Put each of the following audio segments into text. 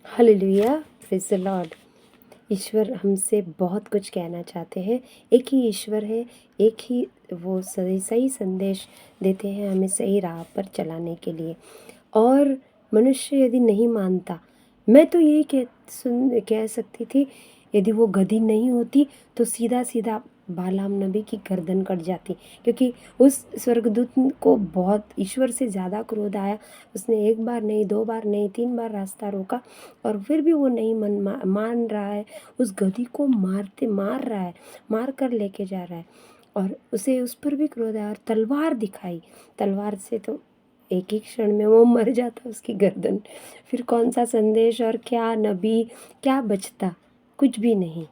Hallelujah, praise the Lord. ईश्वर हमसे बहुत कुछ कहना चाहते हैं। एक ही ईश्वर है, एक ही वो सही सही संदेश देते हैं हमें सही राह पर चलाने के लिए। और मनुष्य यदि नहीं मानता, मैं तो यही कह सकती थी, यदि वो गधी नहीं होती तो सीधा-सीधा बालाम नबी की गर्दन कट जाती, क्योंकि उस स्वर्गदूत को बहुत ईश्वर से ज़्यादा क्रोध आया। उसने 1 बार नहीं, 2 बार नहीं, 3 बार रास्ता रोका और फिर भी वो नहीं मान रहा है। उस गधी को मार रहा है, मार कर लेके जा रहा है और उसे उस पर भी क्रोध आया और तलवार दिखाई। तलवार से तो एक ही क्षण में वो मर जाता, उसकी गर्दन। फिर कौन सा संदेश और क्या नबी, क्या बचता? कुछ भी नहीं।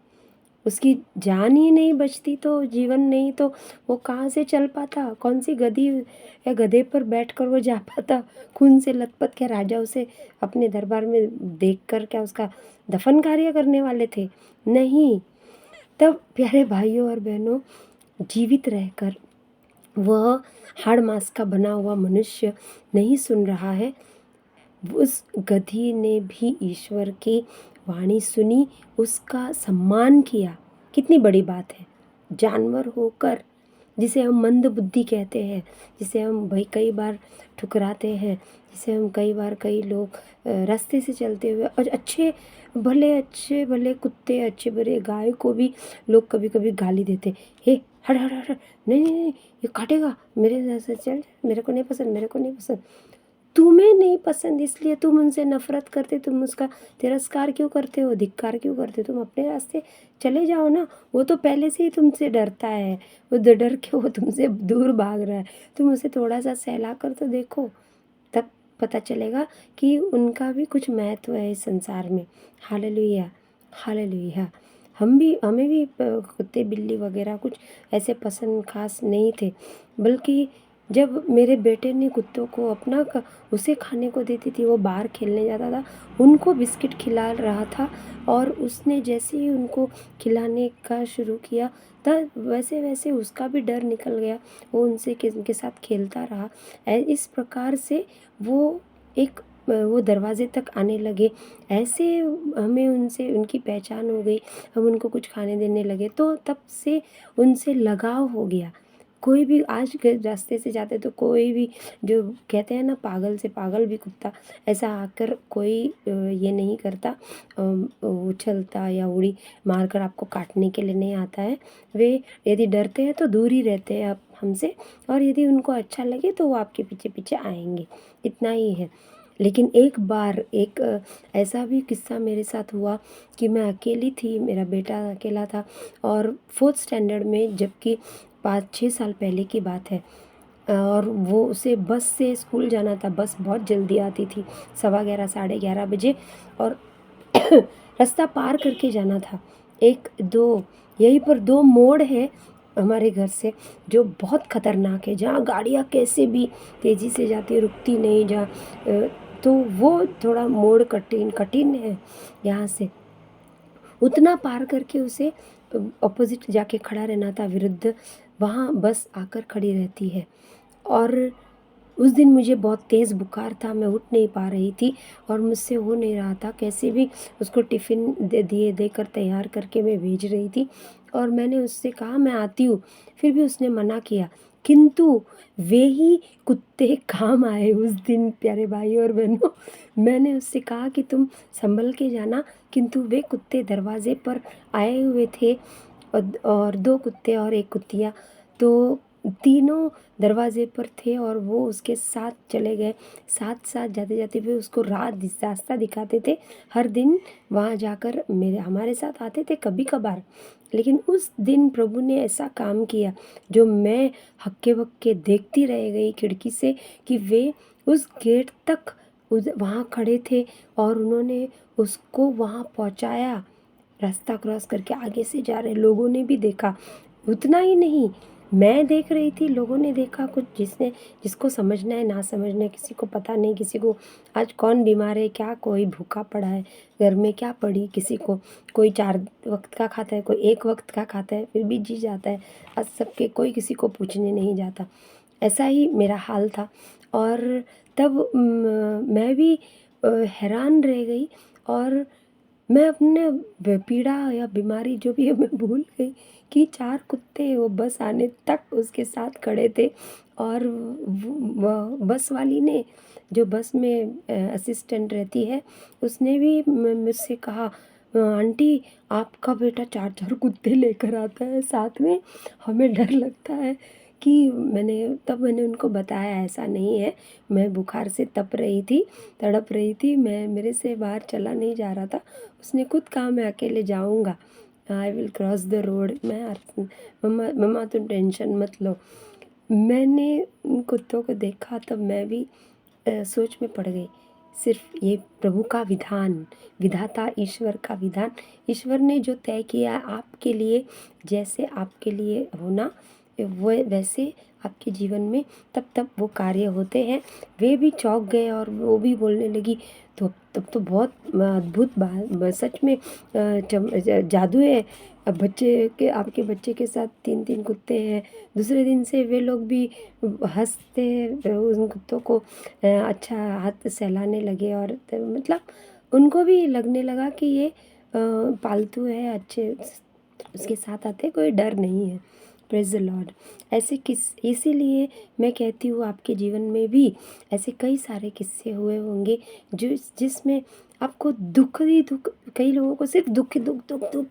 उसकी जान ही नहीं बचती तो जीवन नहीं तो वो कहाँ से चल पाता? कौन सी गधी या गधे पर बैठकर वो जा पाता? खून से लथपथ क्या राजा उसे अपने दरबार में देखकर क्या उसका दफन कार्य करने वाले थे? नहीं। तब प्यारे भाइयों और बहनों, जीवित रहकर वह हाड़ मांस का बना हुआ मनुष्य नहीं सुन रहा है। उस गधी ने भी ईश्वर की वाणी सुनी, उसका सम्मान किया। कितनी बड़ी बात है। जानवर होकर, जिसे हम मंदबुद्धि कहते हैं, जिसे हम भाई कई बार ठुकराते हैं, जिसे हम कई लोग रास्ते से चलते हुए और अच्छे भले कुत्ते, अच्छे भले गाय को भी लोग कभी कभी गाली देते, हे हट हट हट हट, नहीं नहीं नहीं, ये काटेगा, मेरे जैसे चल, मेरे को नहीं पसंद, मेरे को नहीं पसंद। तुम्हें नहीं पसंद इसलिए तुम उनसे नफरत करते, तुम उसका तिरस्कार क्यों करते हो, धिक्कार क्यों करते हो? तुम अपने रास्ते चले जाओ ना। वो तो पहले से ही तुमसे डरता है, वो डर के वो तुमसे दूर भाग रहा है। तुम उसे थोड़ा सा सहला कर तो देखो, तब पता चलेगा कि उनका भी कुछ महत्व है इस संसार में। Hallelujah, hallelujah. हमें भी कुत्ते बिल्ली वगैरह कुछ ऐसे पसंद खास नहीं थे, बल्कि जब मेरे बेटे ने कुत्तों को उसे खाने को देती थी, वो बाहर खेलने जाता था, उनको बिस्किट खिला रहा था और उसने जैसे ही उनको खिलाने का शुरू किया, तब वैसे वैसे उसका भी डर निकल गया। वो उनके साथ खेलता रहा। इस प्रकार से वो दरवाज़े तक आने लगे। ऐसे हमें उनसे उनकी पहचान हो गई, हम उनको कुछ खाने देने लगे, तो तब से उनसे लगाव हो गया। कोई भी आज के रास्ते से जाते तो कोई भी, जो कहते हैं ना पागल से पागल भी कुत्ता, ऐसा आकर कोई ये नहीं करता, उछलता या उड़ी मारकर आपको काटने के लिए नहीं आता है। वे यदि डरते हैं तो दूर ही रहते हैं आप हमसे, और यदि उनको अच्छा लगे तो वो आपके पीछे पीछे आएंगे। इतना ही है। लेकिन एक बार ऐसा भी किस्सा मेरे साथ हुआ कि मैं अकेली थी, मेरा बेटा अकेला था और 4th स्टैंडर्ड में, जबकि 5-6 साल पहले की बात है। और वो उसे बस से स्कूल जाना था। बस बहुत जल्दी आती थी, 11:15 11:30 बजे, और रास्ता पार करके जाना था। 1-2 यहीं पर 2 मोड़ है हमारे घर से, जो बहुत ख़तरनाक है, जहाँ गाड़ियाँ कैसे भी तेज़ी से जाती है, रुकती नहीं, तो वो थोड़ा मोड़ कठिन कठिन है यहाँ से। उतना पार करके उसे ऑपोजिट जाके खड़ा रहना था, विरुद्ध वहाँ बस आकर खड़ी रहती है। और उस दिन मुझे बहुत तेज़ बुखार था, मैं उठ नहीं पा रही थी और मुझसे हो नहीं रहा था। कैसे भी उसको टिफ़िन देकर तैयार करके मैं भेज रही थी और मैंने उससे कहा मैं आती हूँ, फिर भी उसने मना किया। किंतु वे ही कुत्ते काम आए उस दिन, प्यारे भाई और बहनों। मैंने उससे कहा कि तुम संभल के जाना, किंतु वे कुत्ते दरवाजे पर आए हुए थे, और 2 कुत्ते और 1 कुत्तिया, तो तीनों दरवाजे पर थे और वो उसके साथ चले गए। साथ-साथ जाते-जाते वे उसको रास्ता दिखाते थे। हर दिन वहाँ जाकर हमारे साथ आते थे कभी-कभार। लेकिन उस दिन प्रभु ने ऐसा काम किया, जो मैं हक्के-बक्के देखती रह गई खिड़की से, कि वे उस गेट तक वहाँ खड़े थे और उन्होंने उसको वहाँ पहुँचाया। रास्ता क्रॉस करके आगे से जा रहे लोगों ने भी देखा। उतना ही नहीं, मैं देख रही थी, लोगों ने देखा, कुछ जिसको समझना है ना समझना है, किसी को पता नहीं, किसी को आज कौन बीमार है, क्या कोई भूखा पड़ा है, घर में क्या पड़ी, किसी को कोई 4 वक्त का खाता है, कोई 1 वक्त का खाता है, फिर भी जी जाता है। आज सबके कोई किसी को पूछने नहीं जाता। ऐसा ही मेरा हाल था। और तब मैं भी हैरान रह गई और मैं अपने पीड़ा या बीमारी जो भी है मैं भूल गई कि 4 कुत्ते वो बस आने तक उसके साथ खड़े थे। और बस वाली ने, जो बस में असिस्टेंट रहती है, उसने भी मुझसे कहा, आंटी आपका बेटा 4-4 कुत्ते लेकर आता है साथ में, हमें डर लगता है। कि मैंने उनको बताया ऐसा नहीं है, मैं बुखार से तड़प रही थी, मेरे से बाहर चला नहीं जा रहा था। उसने खुद कहा मैं अकेले जाऊंगा, I will cross the road. Mamma mamma तुम टेंशन मत लो। मैंने उन कुत्तों को देखा तब मैं भी सोच में पड़ गई। सिर्फ ये प्रभु का विधान, विधाता ईश्वर का विधान, ईश्वर ने जो तय किया आपके लिए, जैसे आपके लिए होना वो वैसे आपके जीवन में तब वो कार्य होते हैं। वे भी चौंक गए और वो भी बोलने लगी, तो तब तो बहुत अद्भुत बात, सच में जादू है। अब आपके बच्चे के साथ 3-3 कुत्ते हैं। दूसरे दिन से वे लोग भी हंसते उन कुत्तों को अच्छा हाथ सहलाने लगे, और मतलब उनको भी लगने लगा कि ये पालतू है, अच्छे उसके साथ आते, कोई डर नहीं है। Praise the Lord. इसीलिए मैं कहती हूँ आपके जीवन में भी ऐसे कई सारे किस्से हुए होंगे जिसमें आपको दुख ही दुख, कई लोगों को सिर्फ दुख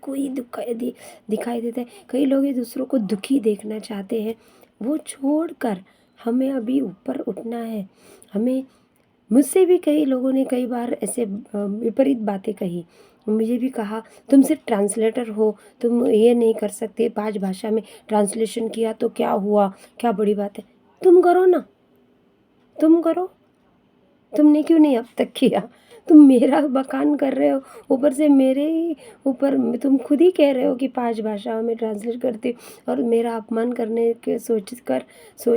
ही दिखाई देता है। कई लोग दूसरों को दुखी देखना चाहते हैं। वो छोड़कर हमें अभी ऊपर उठना है। हमें मुझसे भी कई लोगों ने कई बार ऐसे विपरीत बातें कही। मुझे भी कहा तुम सिर्फ ट्रांसलेटर हो, तुम ये नहीं कर सकते, 5 भाषा में ट्रांसलेशन किया तो क्या हुआ, क्या बड़ी बात है। तुम करो ना, तुम करो, तुमने क्यों नहीं अब तक किया। तुम मेरा बखान कर रहे हो, ऊपर से मेरे ही ऊपर तुम खुद ही कह रहे हो कि 5 भाषाओं में ट्रांसलेट करते हो, और मेरा अपमान करने के सोच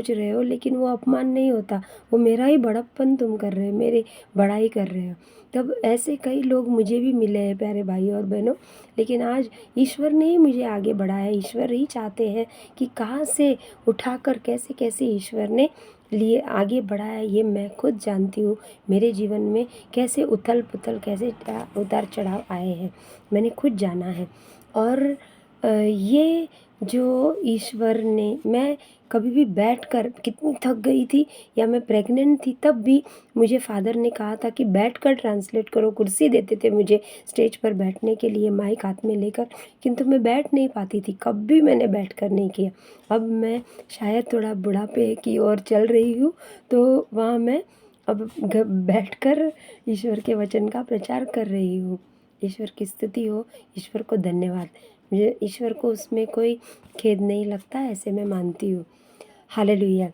रहे हो। लेकिन वो अपमान नहीं होता, वो मेरा ही बड़प्पन तुम कर रहे हो, मेरी बड़ाई कर रहे हो। तब ऐसे कई लोग मुझे भी मिले हैं प्यारे भाई और बहनों। लेकिन आज ईश्वर ने ही मुझे आगे बढ़ाया। ईश्वर ही चाहते हैं कि कहाँ से उठाकर कैसे कैसे ईश्वर ने लिए आगे बढ़ाया, ये मैं खुद जानती हूँ। मेरे जीवन में कैसे उथल पुथल, कैसे उतार चढ़ाव आए हैं, मैंने खुद जाना है। और ये जो ईश्वर ने, मैं कभी भी बैठकर कितनी थक गई थी या मैं प्रेग्नेंट थी तब भी मुझे फादर ने कहा था कि बैठकर ट्रांसलेट करो। कुर्सी देते थे मुझे स्टेज पर बैठने के लिए माइक हाथ में लेकर, किंतु मैं बैठ नहीं पाती थी, कभी मैंने बैठकर नहीं किया। अब मैं शायद थोड़ा बुढ़ापे की ओर चल रही हूँ, तो वहाँ मैं अब बैठकर ईश्वर के वचन का प्रचार कर रही हूँ। ईश्वर की स्तुति हो, ईश्वर को धन्यवाद। मुझे ईश्वर को उसमें कोई खेद नहीं लगता, ऐसे मैं मानती हूँ। हालेलुया।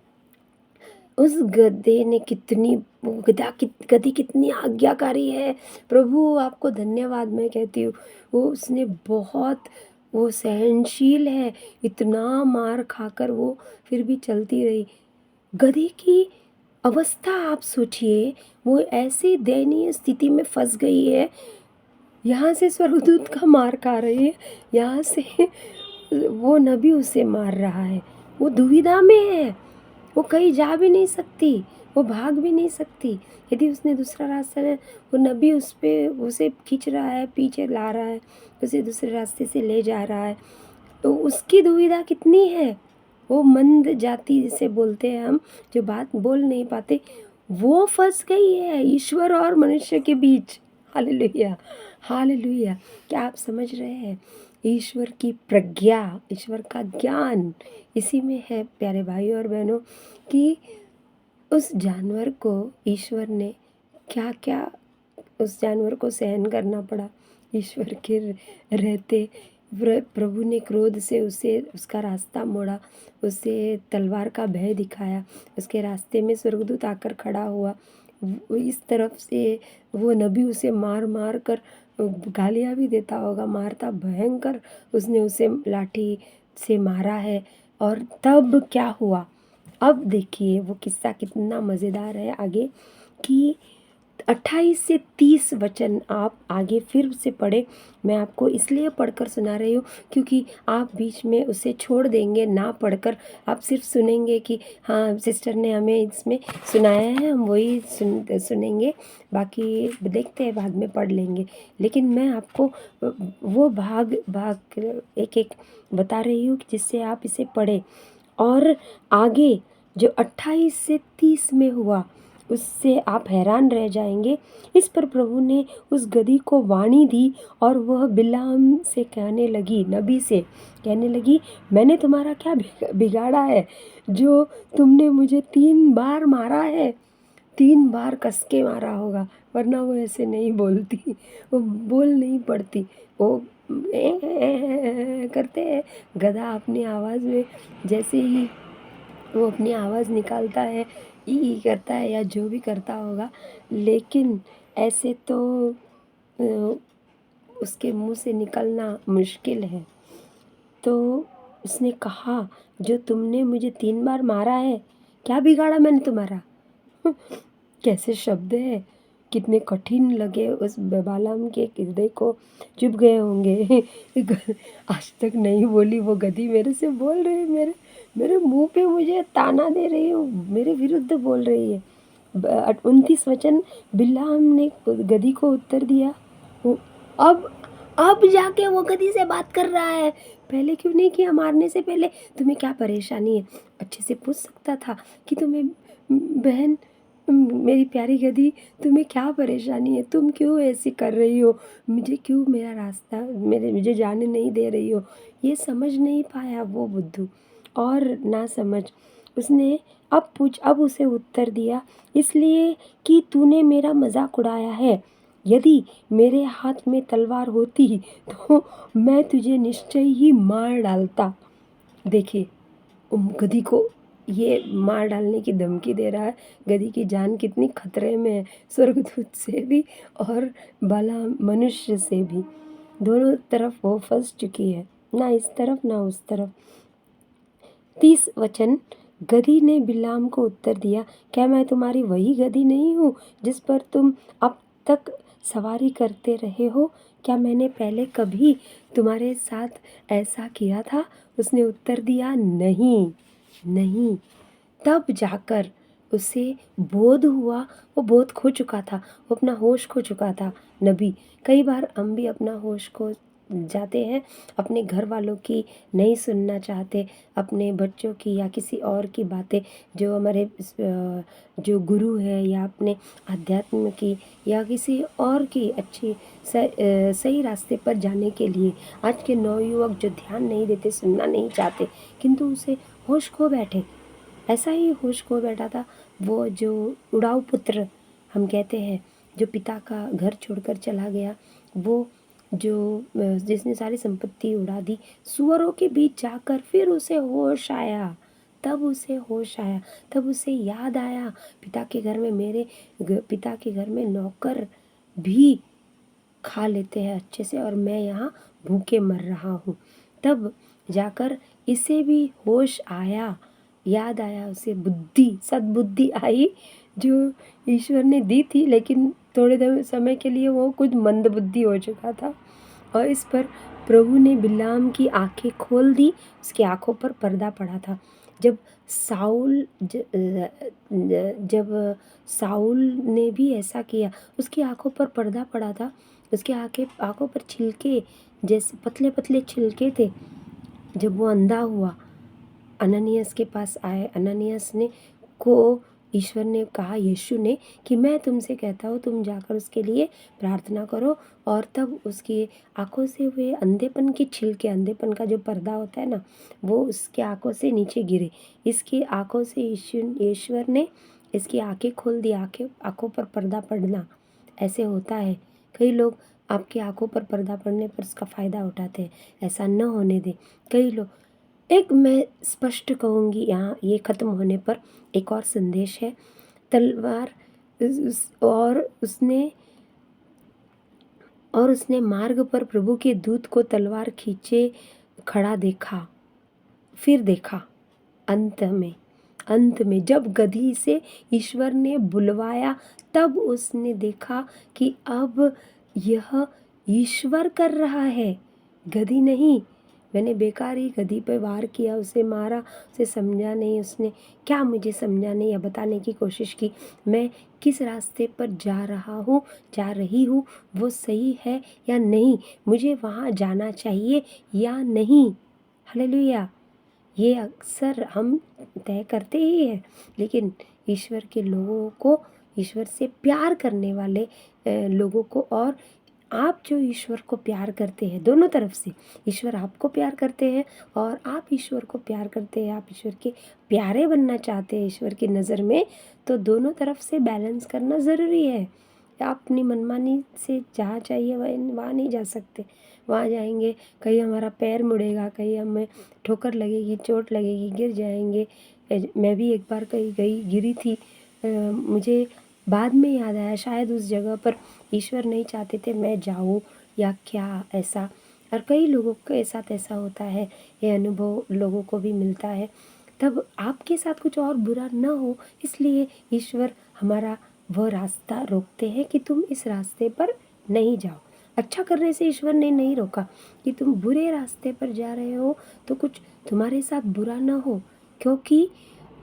उस गधे ने कितनी, गधी कितनी आज्ञाकारी है। प्रभु आपको धन्यवाद मैं कहती हूँ। वो उसने बहुत, वो सहनशील है। इतना मार खाकर वो फिर भी चलती रही। गधी की अवस्था आप सोचिए, वो ऐसी दयनीय स्थिति में फंस गई है। यहाँ से स्वर्गदूत का मार खा रही है, यहाँ से वो नबी उसे मार रहा है। वो दुविधा में है, वो कहीं जा भी नहीं सकती, वो भाग भी नहीं सकती। यदि उसने दूसरा रास्ता है, वो नबी उसे खींच रहा है, पीछे ला रहा है, उसे दूसरे रास्ते से ले जा रहा है। तो उसकी दुविधा कितनी है। वो मंद जाति जिसे बोलते हैं हम, जो बात बोल नहीं पाते, वो फंस गई है ईश्वर और मनुष्य के बीच। Hallelujah, hallelujah. क्या आप समझ रहे हैं? ईश्वर की प्रज्ञा, ईश्वर का ज्ञान इसी में है प्यारे भाई और बहनों, कि उस जानवर को ईश्वर ने क्या क्या, उस जानवर को सहन करना पड़ा। ईश्वर के रहते प्रभु ने क्रोध से उसे, उसका रास्ता मोड़ा, उसे तलवार का भय दिखाया। उसके रास्ते में स्वर्गदूत आकर खड़ा हुआ। इस तरफ से वो नबी उसे मार मार कर गालियाँ भी देता होगा, मारता भयंकर उसने उसे लाठी से मारा है। और तब क्या हुआ, अब देखिए वो किस्सा कितना मज़ेदार है आगे, कि 28 से 30 वचन आप आगे फिर से पढ़े। मैं आपको इसलिए पढ़कर सुना रही हूँ क्योंकि आप बीच में उसे छोड़ देंगे ना पढ़कर, आप सिर्फ सुनेंगे कि हाँ सिस्टर ने हमें इसमें सुनाया है, हम वही सुनेंगे, बाकी देखते हैं बाद में पढ़ लेंगे। लेकिन मैं आपको वो भाग भाग एक एक बता रही हूँ जिससे आप इसे पढ़ें। और आगे जो 28 से 30 में हुआ उससे आप हैरान रह जाएंगे। इस पर प्रभु ने उस गदही को वाणी दी और वह बिलाम से कहने लगी, नबी से कहने लगी, मैंने तुम्हारा क्या बिगाड़ा है जो तुमने मुझे 3 बार मारा है। 3 बार कस के मारा होगा, वरना वो ऐसे नहीं बोलती, वो बोल नहीं पड़ती, वो करते हैं। गधा अपनी आवाज़ में जैसे ही वो अपनी आवाज़ निकालता है, ई करता है या जो भी करता होगा, लेकिन ऐसे तो उसके मुंह से निकलना मुश्किल है। तो उसने कहा, जो तुमने मुझे 3 बार मारा है, क्या बिगाड़ा मैंने तुम्हारा? कैसे शब्द है, कितने कठिन लगे उस बालाम के हृदय को, चुप गए होंगे। आज तक नहीं बोली वो गधी मेरे से बोल रही है, मेरे मुंह पे मुझे ताना दे रही है, मेरे विरुद्ध बोल रही है। 29 वचन, बिलाम ने गधी को उत्तर दिया। वो अब जाके वो गधी से बात कर रहा है, पहले क्यों नहीं किया? मारने से पहले तुम्हें क्या परेशानी है? अच्छे से पूछ सकता था कि तुम्हें बहन, मेरी प्यारी गधी, तुम्हें क्या परेशानी है? तुम क्यों ऐसी कर रही हो? मुझे क्यों मेरा रास्ता मुझे जाने नहीं दे रही हो? ये समझ नहीं पाया वो बुद्धू, और ना समझ उसने अब उसे उत्तर दिया, इसलिए कि तूने मेरा मजाक उड़ाया है। यदि मेरे हाथ में तलवार होती तो मैं तुझे निश्चय ही मार डालता। देखिए, गधी को ये मार डालने की धमकी दे रहा है। गधी की जान कितनी खतरे में है, स्वर्गदूत से भी और भला मनुष्य से भी, दोनों तरफ वो फंस चुकी है, ना इस तरफ ना उस तरफ। 30 वचन, गधी ने बिलाम को उत्तर दिया, क्या मैं तुम्हारी वही गधी नहीं हूँ जिस पर तुम अब तक सवारी करते रहे हो? क्या मैंने पहले कभी तुम्हारे साथ ऐसा किया था? उसने उत्तर दिया, नहीं नहीं। तब जाकर उसे बोध हुआ, वो बोध खो चुका था, वो अपना होश खो चुका था। नबी, कई बार हम भी अपना होश खो जाते हैं, अपने घर वालों की नहीं सुनना चाहते, अपने बच्चों की या किसी और की बातें, जो हमारे जो गुरु है या अपने अध्यात्म की या किसी और की अच्छी सही रास्ते पर जाने के लिए। आज के नवयुवक जो ध्यान नहीं देते, सुनना नहीं चाहते, किंतु उसे होश खो बैठे। ऐसा ही होश खो बैठा था वो जो उड़ाऊ पुत्र हम कहते हैं, जो पिता का घर छोड़कर चला गया, वो जो जिसने सारी संपत्ति उड़ा दी, सुअरों के बीच जाकर फिर उसे होश आया। तब उसे होश आया, तब उसे याद आया, पिता के घर में पिता के घर में नौकर भी खा लेते हैं अच्छे से और मैं यहाँ भूखे मर रहा हूँ। तब जाकर इसे भी होश आया, याद आया, उसे सद्बुद्धि आई जो ईश्वर ने दी थी, लेकिन थोड़े देर समय के लिए वो कुछ मंदबुद्धि हो चुका था। और इस पर प्रभु ने बिलाम की आंखें खोल दी, उसकी आंखों पर पर्दा पड़ा था। जब साउल ने भी ऐसा किया, उसकी आंखों पर पर्दा पड़ा था, उसकी आंखों पर छिलके, जैसे पतले पतले छिलके थे। जब वो अंधा हुआ, अननियास के पास आए, अननियास ने को ईश्वर ने कहा, यीशु ने, कि मैं तुमसे कहता हूँ तुम जाकर उसके लिए प्रार्थना करो। और तब उसकी आंखों से हुए अंधेपन के छिलके, अंधेपन का जो पर्दा होता है ना, वो उसके आंखों से नीचे गिरे। इसकी आंखों से ईश्वर ने इसकी आंखें खोल दी। आंखों पर पर्दा पड़ना ऐसे होता है। कई लोग आपकी आंखों पर पर्दा पड़ने पर उसका फ़ायदा उठाते हैं, ऐसा न होने दें। कई लोग, एक मैं स्पष्ट कहूँगी यहाँ, ये ख़त्म होने पर एक और संदेश है। तलवार और उसने मार्ग पर प्रभु के दूत को तलवार खींचे खड़ा देखा। फिर देखा अंत में अंत में जब गधी से ईश्वर ने बुलवाया, तब उसने देखा कि अब यह ईश्वर कर रहा है, गधी नहीं। मैंने बेकार ही गधी पे वार किया, उसे मारा, उसे समझा नहीं, उसने क्या मुझे समझा नहीं या बताने की कोशिश की मैं किस रास्ते पर जा रहा हूँ, जा रही हूँ, वो सही है या नहीं, मुझे वहाँ जाना चाहिए या नहीं। हालेलुया। ये अक्सर हम तय करते ही हैं, लेकिन ईश्वर के लोगों को, ईश्वर से प्यार करने वाले लोगों को, और आप जो ईश्वर को प्यार करते हैं, दोनों तरफ से ईश्वर आपको प्यार करते हैं और आप ईश्वर को प्यार करते हैं, आप ईश्वर के प्यारे बनना चाहते हैं ईश्वर की नज़र में, तो दोनों तरफ से बैलेंस करना ज़रूरी है। आप अपनी मनमानी से जहाँ चाहिए वहाँ नहीं जा सकते। वहाँ जाएंगे कहीं हमारा पैर मुड़ेगा, कहीं हमें ठोकर लगेगी, चोट लगेगी, गिर जाएंगे। मैं भी एक बार कहीं गई, गिरी थी। मुझे बाद में याद आया शायद उस जगह पर ईश्वर नहीं चाहते थे मैं जाऊँ या क्या ऐसा। और कई लोगों के साथ ऐसा होता है, ये अनुभव लोगों को भी मिलता है। तब आपके साथ कुछ और बुरा ना हो, इसलिए ईश्वर हमारा वह रास्ता रोकते हैं कि तुम इस रास्ते पर नहीं जाओ। अच्छा करने से ईश्वर ने नहीं रोका कि तुम बुरे रास्ते पर जा रहे हो तो कुछ तुम्हारे साथ बुरा ना हो, क्योंकि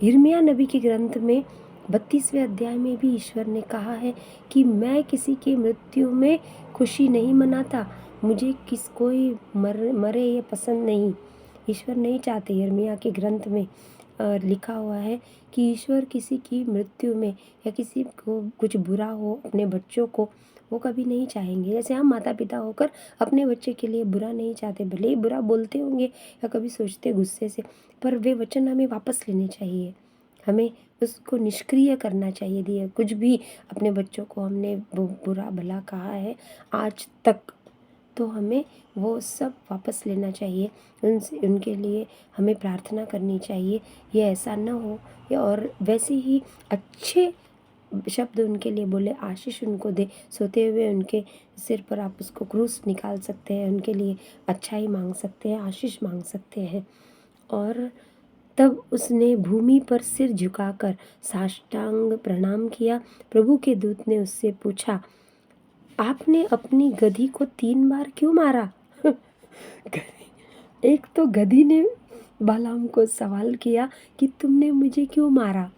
यिर्मयाह नबी के ग्रंथ में 32वें अध्याय में भी ईश्वर ने कहा है कि मैं किसी की मृत्यु में खुशी नहीं मनाता, मुझे कोई मरे ये पसंद नहीं। ईश्वर नहीं चाहते, यिर्मयाह के ग्रंथ में लिखा हुआ है कि ईश्वर किसी की मृत्यु में या किसी को कुछ बुरा हो अपने बच्चों को, वो कभी नहीं चाहेंगे। जैसे हम माता पिता होकर अपने बच्चे के लिए बुरा नहीं चाहते, भले ही बुरा बोलते होंगे या कभी सोचते गुस्से से, पर वे वचन हमें वापस लेने चाहिए, हमें उसको निष्क्रिय करना चाहिए। दिए कुछ भी अपने बच्चों को हमने बुरा भला कहा है आज तक, तो हमें वो सब वापस लेना चाहिए, उनसे उनके लिए हमें प्रार्थना करनी चाहिए ये ऐसा ना हो। और वैसे ही अच्छे शब्द उनके लिए बोले, आशीष उनको दे, सोते हुए उनके सिर पर आप उसको क्रूस निकाल सकते हैं, उनके लिए अच्छाई मांग सकते हैं, आशीष मांग सकते हैं। और तब उसने भूमि पर सिर झुकाकर साष्टांग प्रणाम किया। प्रभु के दूत ने उससे पूछा, आपने अपनी गधी को 3 बार क्यों मारा? एक तो गधी ने बालाम को सवाल किया कि तुमने मुझे क्यों मारा,